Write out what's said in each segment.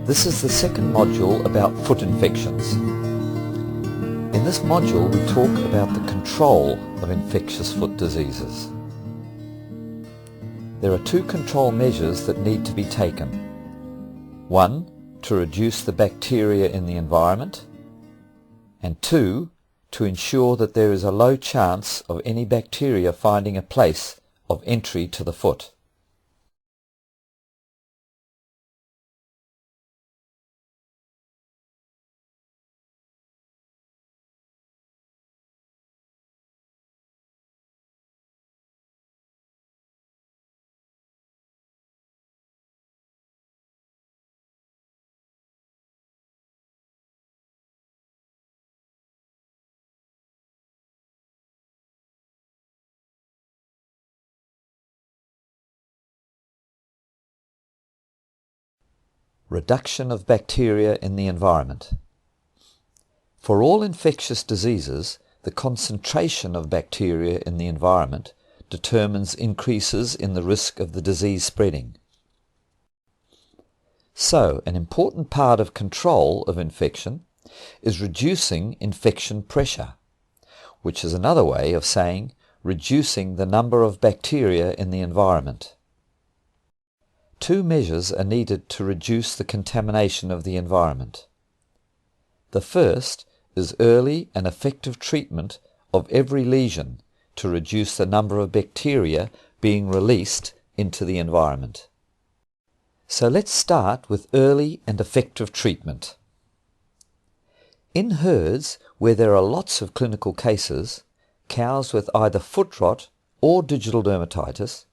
This is the second module about foot infections. In this module we talk about the control of infectious foot diseases. There are two control measures that need to be taken. One, to reduce the bacteria in the environment, and two, to ensure that there is a low chance of any bacteria finding a place of entry to the foot. Reduction of bacteria in the environment. For all infectious diseases, the concentration of bacteria in the environment determines increases in the risk of the disease spreading. So, an important part of control of infection is reducing infection pressure, which is another way of saying reducing the number of bacteria in the environment. Two measures are needed to reduce the contamination of the environment. The first is early and effective treatment of every lesion to reduce the number of bacteria being released into the environment. So let's start with early and effective treatment. In herds where there are lots of clinical cases, cows with either foot rot or digital dermatitis,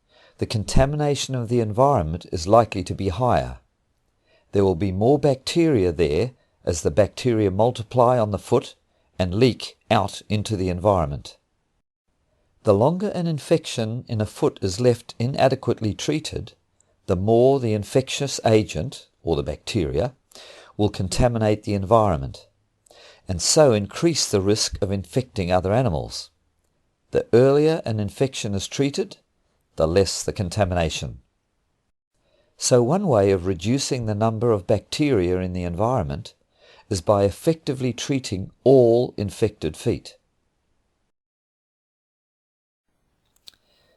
the contamination of the environment is likely to be higher. There will be more bacteria there as the bacteria multiply on the foot and leak out into the environment. The longer an infection in a foot is left inadequately treated, the more the infectious agent, or the bacteria, will contaminate the environment, and so increase the risk of infecting other animals. The earlier an infection is treated, the less the contamination. So one way of reducing the number of bacteria in the environment is by effectively treating all infected feet.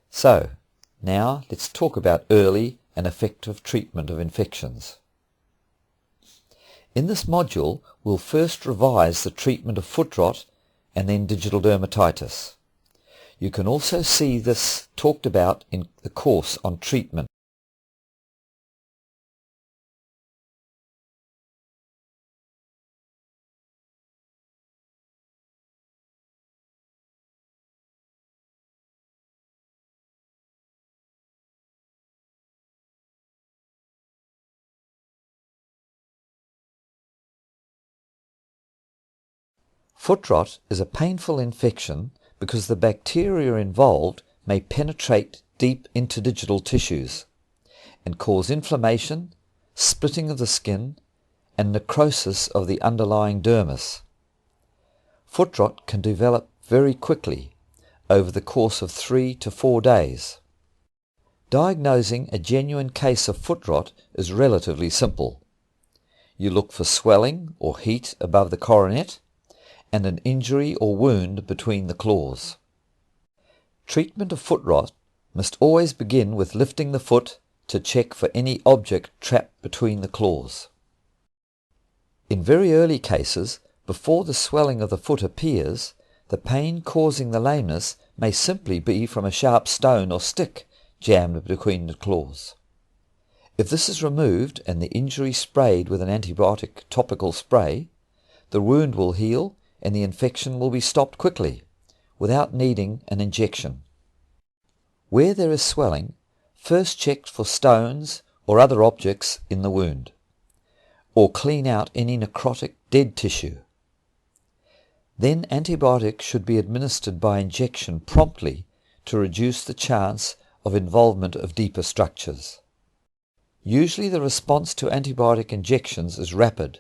So, now let's talk about early and effective treatment of infections. In this module, we'll first revise the treatment of foot rot and then digital dermatitis. You can also see this talked about in the course on treatment. Foot rot is a painful infection because the bacteria involved may penetrate deep into digital tissues and cause inflammation, splitting of the skin, and necrosis of the underlying dermis. Foot rot can develop very quickly, over the course of 3 to 4 days. Diagnosing a genuine case of foot rot is relatively simple. You look for swelling or heat above the coronet, and an injury or wound between the claws. Treatment of foot rot must always begin with lifting the foot to check for any object trapped between the claws. In very early cases, before the swelling of the foot appears, the pain causing the lameness may simply be from a sharp stone or stick jammed between the claws. If this is removed and the injury sprayed with an antibiotic topical spray, the wound will heal and the infection will be stopped quickly, without needing an injection. Where there is swelling, first check for stones or other objects in the wound, or clean out any necrotic dead tissue. Then antibiotics should be administered by injection promptly to reduce the chance of involvement of deeper structures. Usually the response to antibiotic injections is rapid.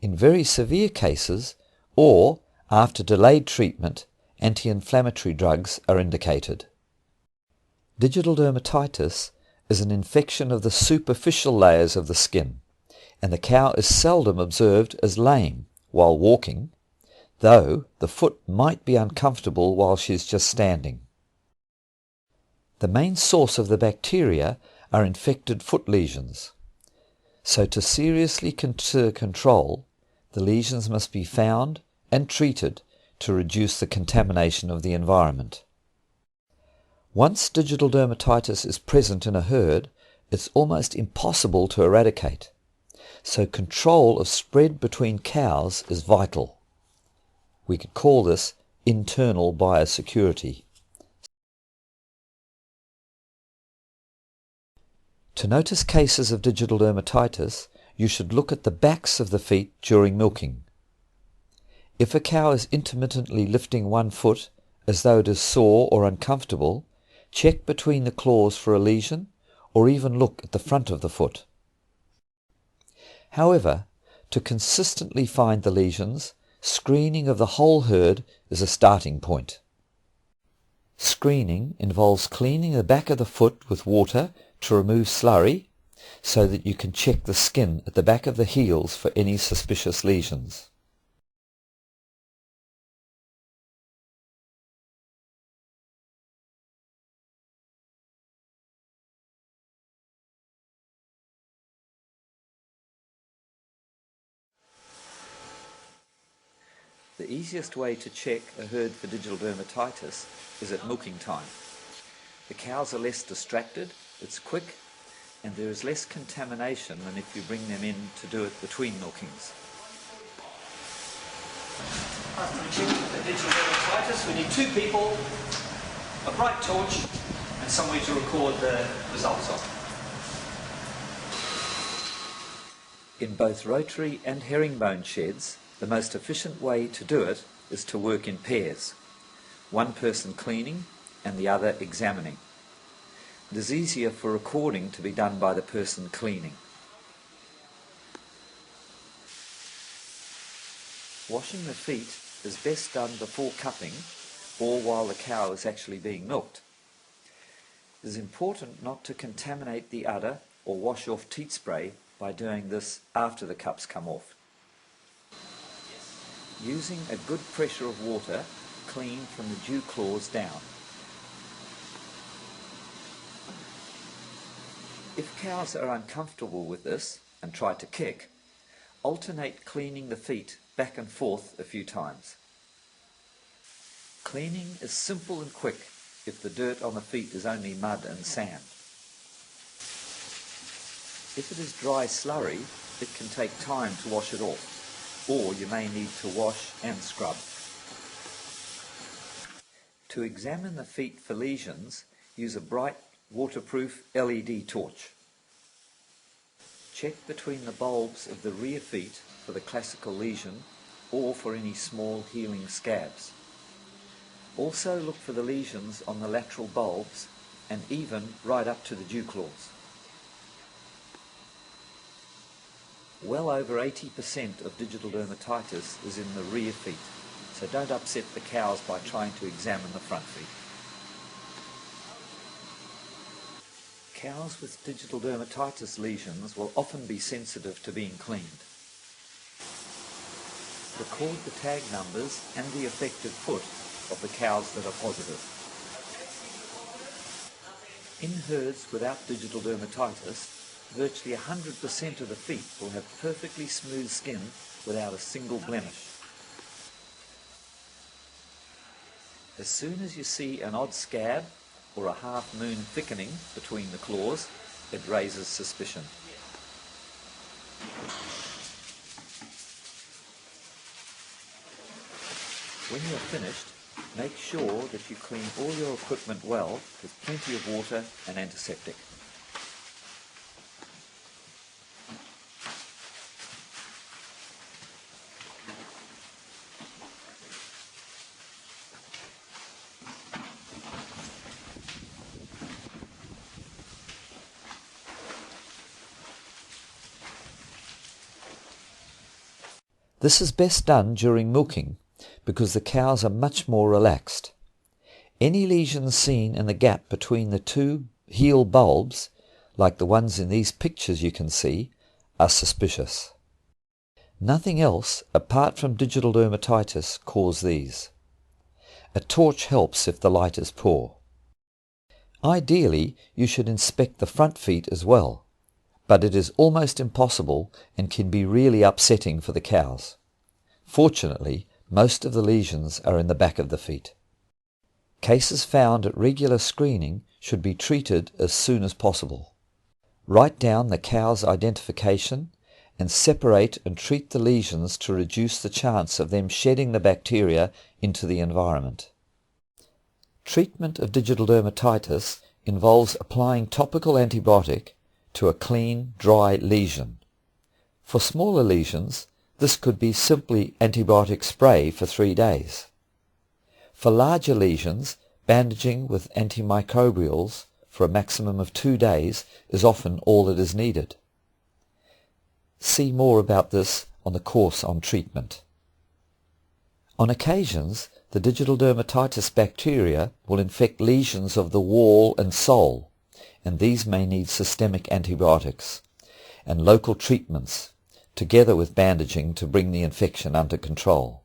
In very severe cases, or after delayed treatment, anti-inflammatory drugs are indicated. Digital dermatitis is an infection of the superficial layers of the skin and the cow is seldom observed as lame while walking, though the foot might be uncomfortable while she is just standing. The main source of the bacteria are infected foot lesions, so to seriously control, the lesions must be found and treated to reduce the contamination of the environment. Once digital dermatitis is present in a herd, it's almost impossible to eradicate, so control of spread between cows is vital. We could call this internal biosecurity. To notice cases of digital dermatitis, you should look at the backs of the feet during milking. If a cow is intermittently lifting one foot as though it is sore or uncomfortable, check between the claws for a lesion, or even look at the front of the foot. However, to consistently find the lesions, screening of the whole herd is a starting point. Screening involves cleaning the back of the foot with water to remove slurry, so that you can check the skin at the back of the heels for any suspicious lesions. The easiest way to check a herd for digital dermatitis is at milking time. The cows are less distracted, it's quick, and there is less contamination than if you bring them in to do it between milkings. After checking for digital dermatitis, we need 2 people, a bright torch, and somewhere to record the results of. In both rotary and herringbone sheds, the most efficient way to do it is to work in pairs, one person cleaning and the other examining. It is easier for recording to be done by the person cleaning. Washing the feet is best done before cupping or while the cow is actually being milked. It is important not to contaminate the udder or wash off teat spray by doing this after the cups come off. Using a good pressure of water, clean from the dew claws down. If cows are uncomfortable with this and try to kick, alternate cleaning the feet back and forth a few times. Cleaning is simple and quick if the dirt on the feet is only mud and sand. If it is dry slurry, it can take time to wash it off, or you may need to wash and scrub. To examine the feet for lesions, use a bright waterproof LED torch. Check between the bulbs of the rear feet for the classical lesion or for any small healing scabs. Also look for the lesions on the lateral bulbs and even right up to the dew claws. Well over 80% of digital dermatitis is in the rear feet, so don't upset the cows by trying to examine the front feet. Cows with digital dermatitis lesions will often be sensitive to being cleaned. Record the tag numbers and the affected foot of the cows that are positive. In herds without digital dermatitis, virtually 100% of the feet will have perfectly smooth skin without a single blemish. As soon as you see an odd scab or a half-moon thickening between the claws, it raises suspicion. When you are finished, make sure that you clean all your equipment well with plenty of water and antiseptic. This is best done during milking because the cows are much more relaxed. Any lesions seen in the gap between the 2 heel bulbs, like the ones in these pictures you can see, are suspicious. Nothing else apart from digital dermatitis cause these. A torch helps if the light is poor. Ideally, you should inspect the front feet as well, but it is almost impossible and can be really upsetting for the cows. Fortunately, most of the lesions are in the back of the feet. Cases found at regular screening should be treated as soon as possible. Write down the cow's identification and separate and treat the lesions to reduce the chance of them shedding the bacteria into the environment. Treatment of digital dermatitis involves applying topical antibiotic to a clean, dry lesion. For smaller lesions, this could be simply antibiotic spray for 3 days. For larger lesions, bandaging with antimicrobials for a maximum of 2 days is often all that is needed. See more about this on the course on treatment. On occasions, the digital dermatitis bacteria will infect lesions of the wall and sole, and these may need systemic antibiotics and local treatments, together with bandaging to bring the infection under control.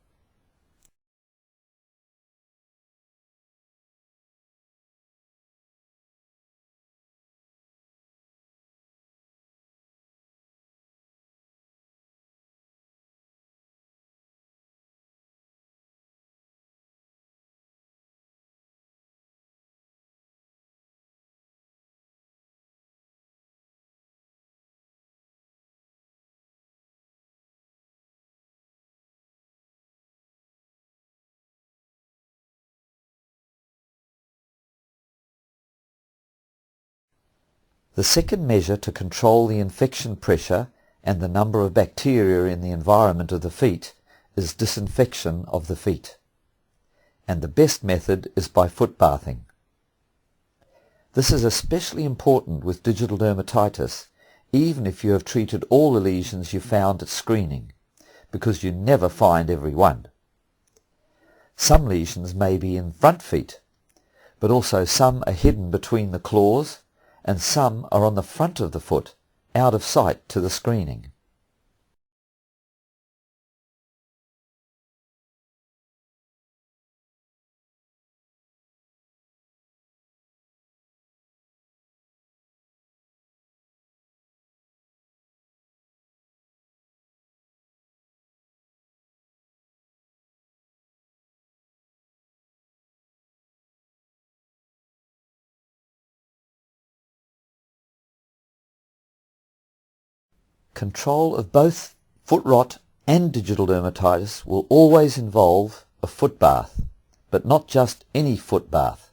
The second measure to control the infection pressure and the number of bacteria in the environment of the feet is disinfection of the feet. And the best method is by foot bathing. This is especially important with digital dermatitis, even if you have treated all the lesions you found at screening, because you never find every one. Some lesions may be in front feet, but also some are hidden between the claws, and some are on the front of the foot, out of sight to the screening. Control of both foot rot and digital dermatitis will always involve a foot bath, but not just any foot bath,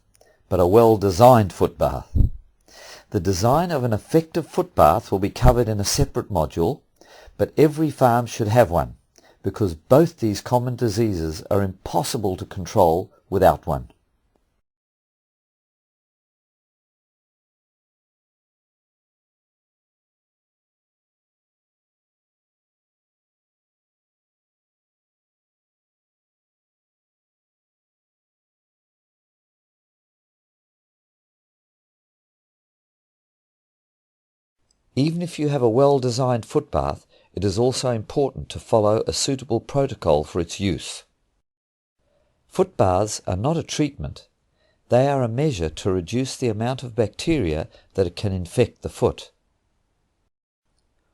but a well-designed foot bath. The design of an effective foot bath will be covered in a separate module, but every farm should have one, because both these common diseases are impossible to control without one. Even if you have a well-designed foot bath, it is also important to follow a suitable protocol for its use. Foot baths are not a treatment. They are a measure to reduce the amount of bacteria that can infect the foot.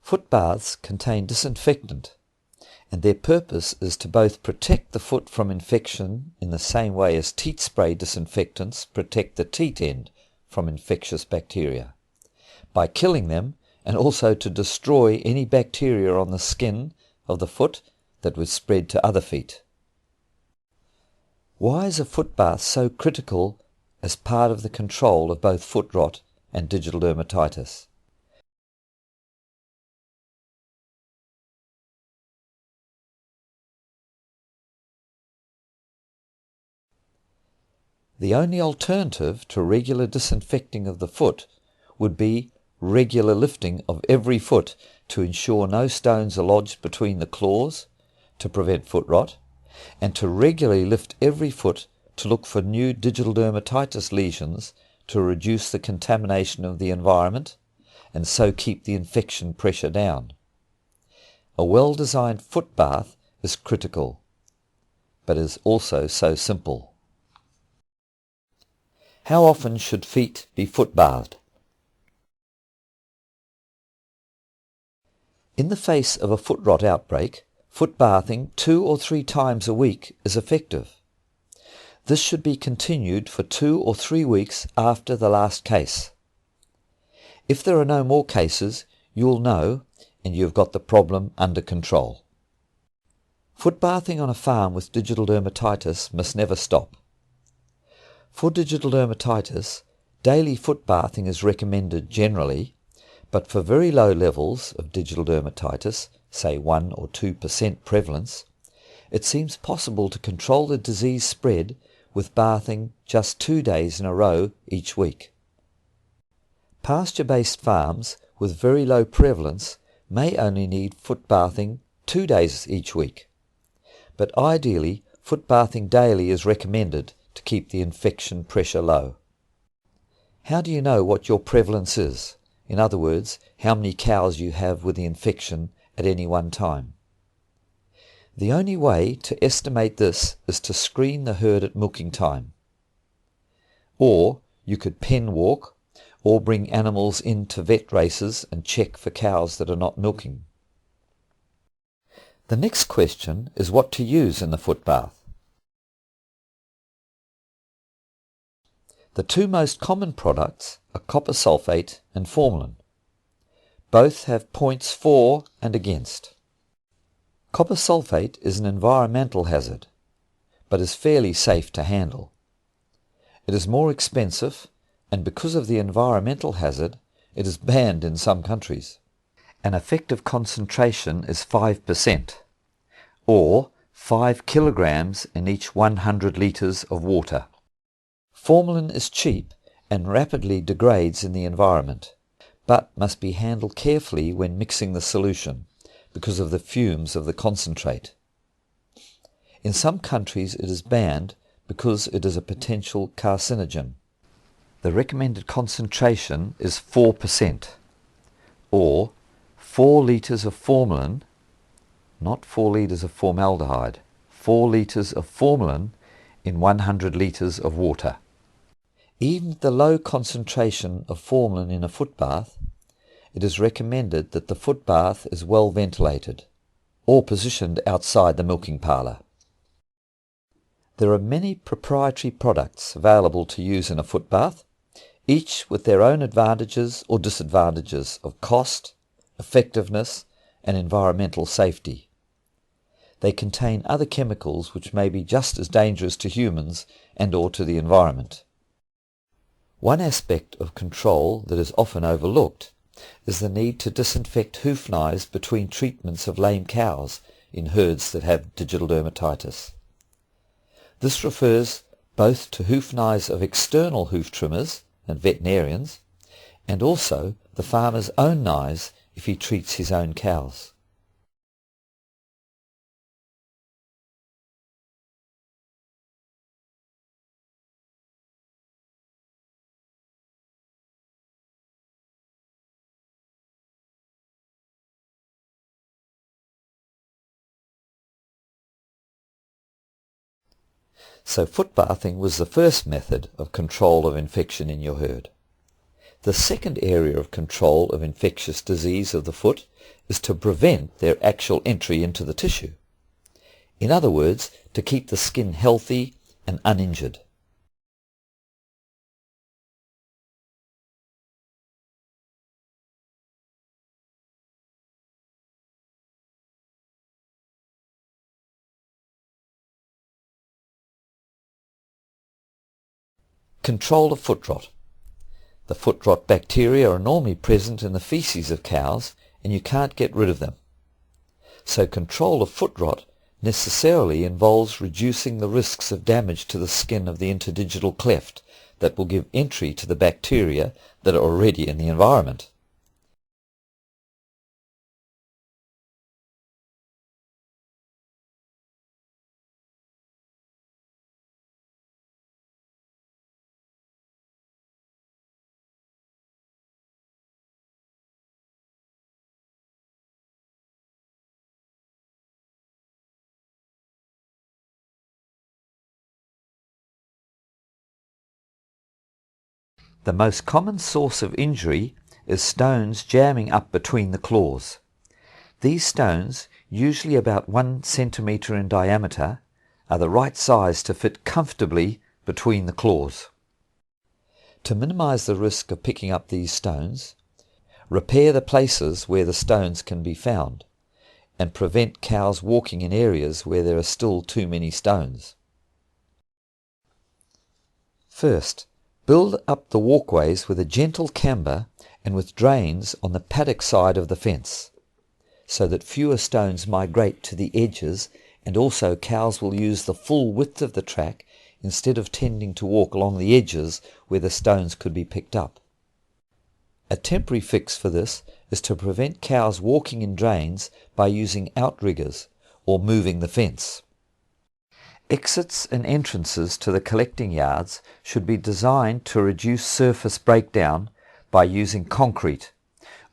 Foot baths contain disinfectant, and their purpose is to both protect the foot from infection in the same way as teat spray disinfectants protect the teat end from infectious bacteria, by killing them, and also to destroy any bacteria on the skin of the foot that would spread to other feet. Why is a foot bath so critical as part of the control of both foot rot and digital dermatitis? The only alternative to regular disinfecting of the foot would be regular lifting of every foot to ensure no stones are lodged between the claws to prevent foot rot, and to regularly lift every foot to look for new digital dermatitis lesions to reduce the contamination of the environment and so keep the infection pressure down. A well-designed foot bath is critical, but is also so simple. How often should feet be foot bathed? In the face of a foot rot outbreak, foot bathing 2 or 3 times a week is effective. This should be continued for 2 or 3 weeks after the last case. If there are no more cases, you will know and you have got the problem under control. Foot bathing on a farm with digital dermatitis must never stop. For digital dermatitis, daily foot bathing is recommended generally, but for very low levels of digital dermatitis, say 1 or 2% prevalence, it seems possible to control the disease spread with bathing just 2 days in a row each week. Pasture-based farms with very low prevalence may only need foot bathing 2 days each week, but ideally foot bathing daily is recommended to keep the infection pressure low. How do you know what your prevalence is? In other words, how many cows you have with the infection at any one time? The only way to estimate this is to screen the herd at milking time. Or you could pen walk or bring animals into vet races and check for cows that are not milking. The next question is what to use in the foot bath. The 2 most common products are copper sulfate and formalin. Both have points for and against. Copper sulfate is an environmental hazard, but is fairly safe to handle. It is more expensive, and because of the environmental hazard, it is banned in some countries. An effective concentration is 5%, or 5 kilograms in each 100 litres of water. Formalin is cheap and rapidly degrades in the environment, but must be handled carefully when mixing the solution because of the fumes of the concentrate. In some countries it is banned because it is a potential carcinogen. The recommended concentration is 4%, or 4 litres of formalin, not 4 litres of formaldehyde, 4 litres of formalin in 100 litres of water. Even at the low concentration of formalin in a foot bath, it is recommended that the foot bath is well ventilated, or positioned outside the milking parlour. There are many proprietary products available to use in a foot bath, each with their own advantages or disadvantages of cost, effectiveness, and environmental safety. They contain other chemicals which may be just as dangerous to humans and or to the environment. One aspect of control that is often overlooked is the need to disinfect hoof knives between treatments of lame cows in herds that have digital dermatitis. This refers both to hoof knives of external hoof trimmers and veterinarians, and also the farmer's own knives if he treats his own cows. So foot bathing was the first method of control of infection in your herd. The second area of control of infectious disease of the foot is to prevent their actual entry into the tissue. In other words, to keep the skin healthy and uninjured. Control of foot rot. The foot rot bacteria are normally present in the feces of cows and you can't get rid of them. So control of foot rot necessarily involves reducing the risks of damage to the skin of the interdigital cleft that will give entry to the bacteria that are already in the environment. The most common source of injury is stones jamming up between the claws. These stones, usually about 1 centimetre in diameter, are the right size to fit comfortably between the claws. To minimize the risk of picking up these stones, repair the places where the stones can be found, and prevent cows walking in areas where there are still too many stones. First, build up the walkways with a gentle camber and with drains on the paddock side of the fence, so that fewer stones migrate to the edges, and also cows will use the full width of the track instead of tending to walk along the edges where the stones could be picked up. A temporary fix for this is to prevent cows walking in drains by using outriggers or moving the fence. Exits and entrances to the collecting yards should be designed to reduce surface breakdown by using concrete,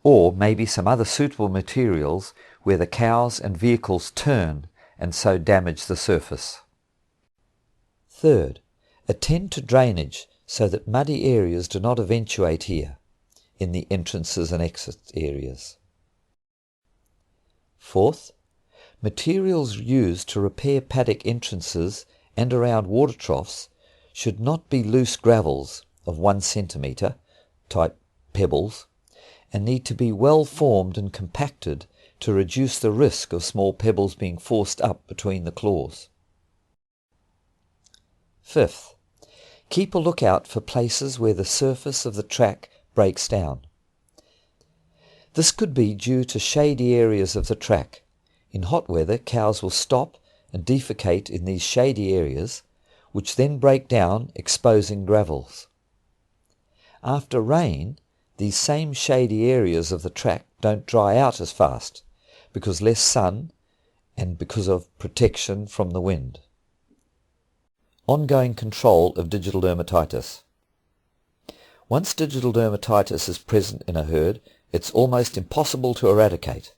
or maybe some other suitable materials where the cows and vehicles turn and so damage the surface. Third, attend to drainage so that muddy areas do not eventuate here in the entrances and exit areas. Fourth, materials used to repair paddock entrances and around water troughs should not be loose gravels of 1 centimetre type pebbles, and need to be well formed and compacted to reduce the risk of small pebbles being forced up between the claws. Fifth, keep a lookout for places where the surface of the track breaks down. This could be due to shady areas of the track. In hot weather, cows will stop and defecate in these shady areas, which then break down, exposing gravels. After rain, these same shady areas of the track don't dry out as fast, because less sun and because of protection from the wind. Ongoing control of digital dermatitis. Once digital dermatitis is present in a herd, it's almost impossible to eradicate,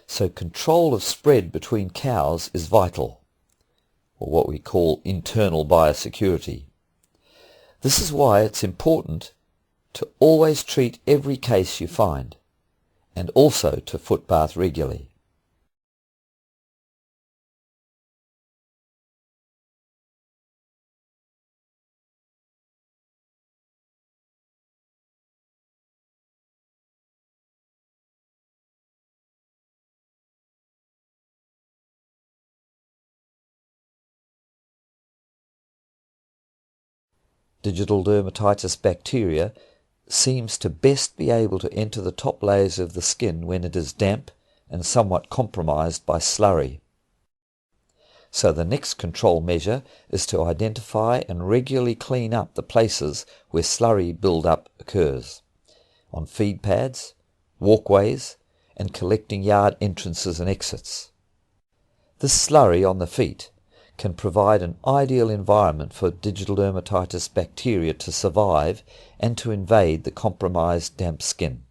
so control of spread between cows is vital, or what we call internal biosecurity. This is why it's important to always treat every case you find, and also to foot bath regularly. Digital dermatitis bacteria seems to best be able to enter the top layers of the skin when it is damp and somewhat compromised by slurry. So the next control measure is to identify and regularly clean up the places where slurry build-up occurs, on feed pads, walkways, and collecting yard entrances and exits. This slurry on the feet can provide an ideal environment for digital dermatitis bacteria to survive and to invade the compromised damp skin.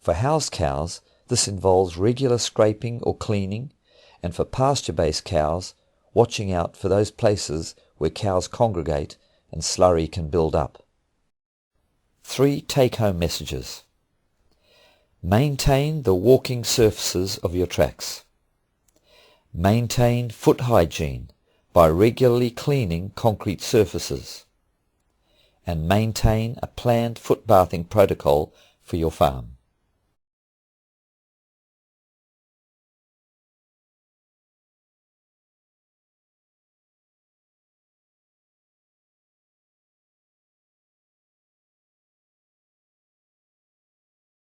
For house cows, this involves regular scraping or cleaning, and for pasture-based cows, watching out for those places where cows congregate and slurry can build up. 3 take-home messages. Maintain the walking surfaces of your tracks. Maintain foot hygiene by regularly cleaning concrete surfaces. And maintain a planned foot bathing protocol for your farm.